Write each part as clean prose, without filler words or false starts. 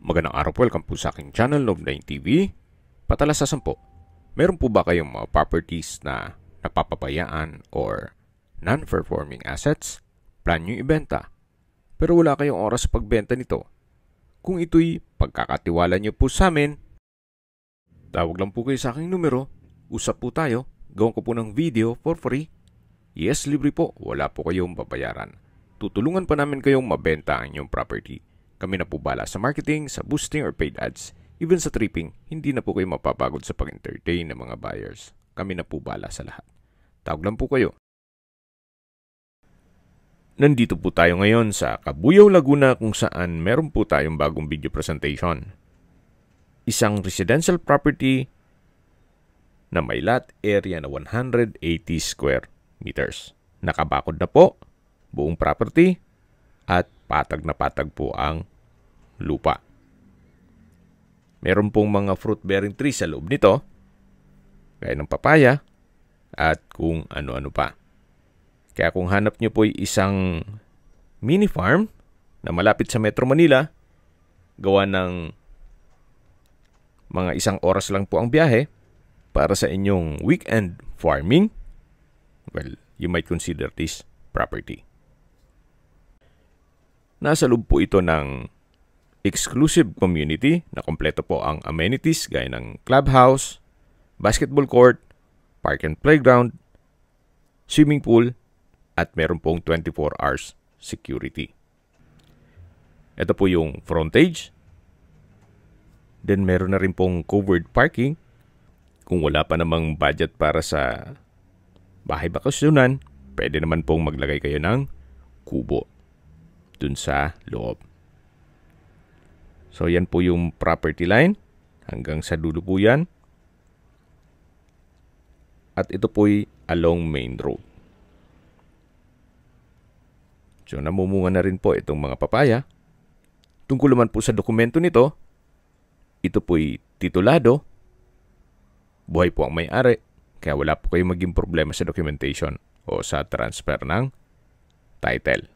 Magandang araw po, welcome po sa aking channel, Love9 TV. Patalasasan po, meron po ba kayong mga properties na napapabayaan or non-performing assets? Plan nyo ibenta, pero wala kayong oras sa pagbenta nito. Kung ito'y pagkakatiwala nyo po sa amin, tawag lang po kayo sa aking numero, usap po tayo, gawin ko po ng video for free. Yes, libre po, wala po kayong babayaran. Tutulungan pa namin kayong mabenta ang inyong property. Kami na po bala sa marketing, sa boosting or paid ads. Even sa tripping, hindi na po kayo mapapagod sa pag-entertain ng mga buyers. Kami na po bala sa lahat. Tawag lang po kayo. Nandito po tayo ngayon sa Cabuyao, Laguna kung saan meron po tayong bagong video presentation. Isang residential property na may lot area na 180 square meters. Nakabakod na po buong property at patag na patag po ang lupa. Meron pong mga fruit-bearing trees sa loob nito, gaya ng papaya at kung ano-ano pa. Kaya kung hanap nyo po isang mini farm na malapit sa Metro Manila, gawa ng mga isang oras lang po ang biyahe para sa inyong weekend farming, well, you might consider this property. Nasa loob po ito ng exclusive community na kompleto po ang amenities gaya ng clubhouse, basketball court, park and playground, swimming pool, at meron pong 24 hours security. Ito po yung frontage. Then meron na rin pong covered parking. Kung wala pa namang budget para sa bahay bakasyonan, pwede naman pong maglagay kayo ng kubo dun sa loob. So yan po yung property line. Hanggang sa dulo po yan. At ito po'y along main road. So namumunga na rin po itong mga papaya. Tungkol naman po sa dokumento nito, ito po'y titulado. Buhay po ang may-ari. Kaya wala po kayong maging problema sa documentation o sa transfer ng title.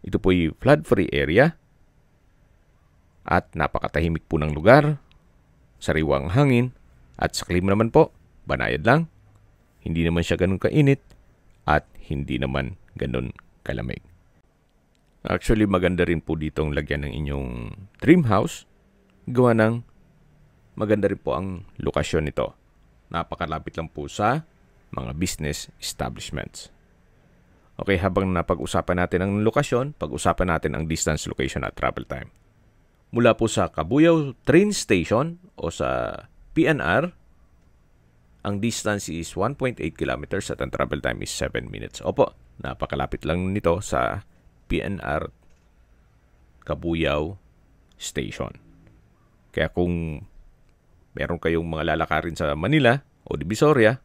Ito po'y flood-free area. At napakatahimik po ng lugar, sariwang hangin, at sa klima naman po, banayad lang. Hindi naman siya ganun kainit at hindi naman ganun kalamig. Actually, maganda rin po ditong lagyan ng inyong dream house. Gawa ng maganda rin po ang lokasyon nito. Napakalapit lang po sa mga business establishments. Okay, habang napag-usapan natin ang lokasyon, pag-usapan natin ang distance, location at travel time. Mula po sa Cabuyao Train Station o sa PNR, ang distance is 1.8 kilometers at ang travel time is 7 minutes. Opo, napakalapit lang nito sa PNR Cabuyao Station. Kaya kung meron kayong mga lalakarin sa Manila o Divisoria,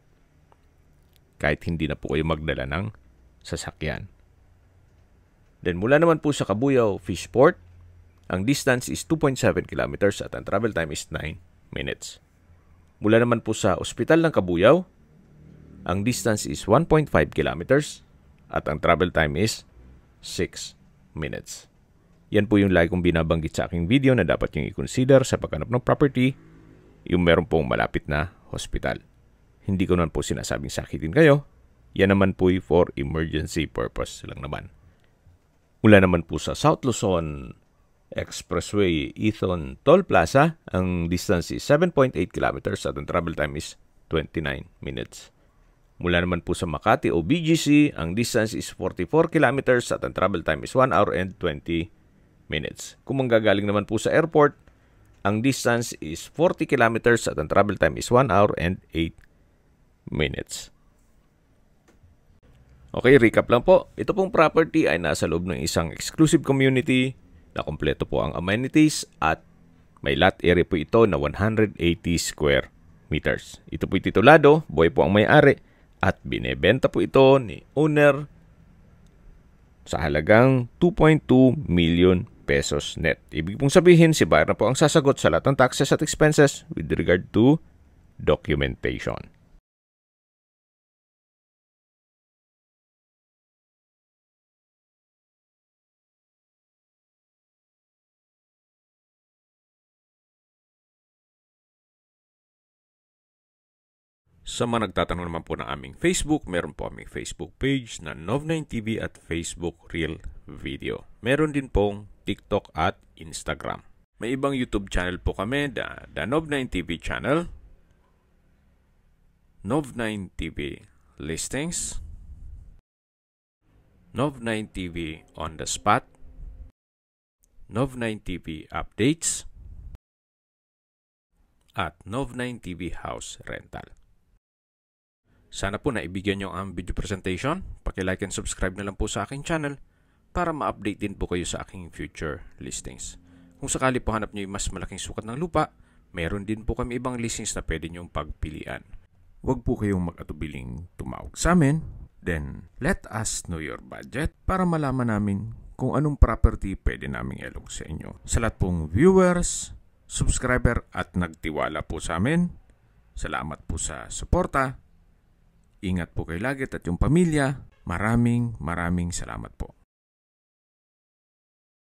kahit hindi na po kayo magdala ng sasakyan. Then mula naman po sa Cabuyao Fishport, ang distance is 2.7 kilometers at ang travel time is 9 minutes. Mula naman po sa Ospital ng Cabuyao, ang distance is 1.5 kilometers at ang travel time is 6 minutes. Yan po yung lagi kong binabanggit sa aking video na dapat yung i-consider sa paghanap ng property, yung meron pong malapit na hospital. Hindi ko naman po sinasabing sakitin kayo. Yan naman po for emergency purpose lang naman. Mula naman po sa South Luzon Expressway Ethon Toll Plaza, ang distance is 7.8 kilometers at ang travel time is 29 minutes. Mula naman po sa Makati o BGC, ang distance is 44 kilometers at ang travel time is 1 hour and 20 minutes. Kung manggagaling naman po sa airport, ang distance is 40 kilometers at ang travel time is 1 hour and 8 minutes. Okay, recap lang po. Ito pong property ay nasa loob ng isang exclusive community na kompleto po ang amenities at may lot area po ito na 180 square meters. Ito po titulado, buhay po ang may-ari at binebenta po ito ni owner sa halagang 2.2 million pesos net. Ibig pong sabihin, si buyer na po ang sasagot sa lahat ng taxes at expenses with regard to documentation. Sa mga nagtatanong naman po ng aming Facebook, meron po aming Facebook page na Nov9TV at Facebook Real Video. Meron din pong TikTok at Instagram. May ibang YouTube channel po kami, the Nov9TV channel, Nov9TV Listings, Nov9TV On The Spot, Nov9TV Updates, at Nov9TV House Rental. Sana po naibigyan nyo ang video presentation. Paki-like and subscribe na lang po sa aking channel para ma-update din po kayo sa aking future listings. Kung sakali po hanap nyo yung mas malaking sukat ng lupa, meron din po kami ibang listings na pwede nyong pagpilian. Huwag po kayong mag-atubiling tumawag sa amin. Then, let us know your budget para malaman namin kung anong property pwede naming ilog sa inyo. Sa lahat pong viewers, subscriber at nagtiwala po sa amin, salamat po sa suporta. Ingat po kayo lagi at yung pamilya. Maraming salamat po.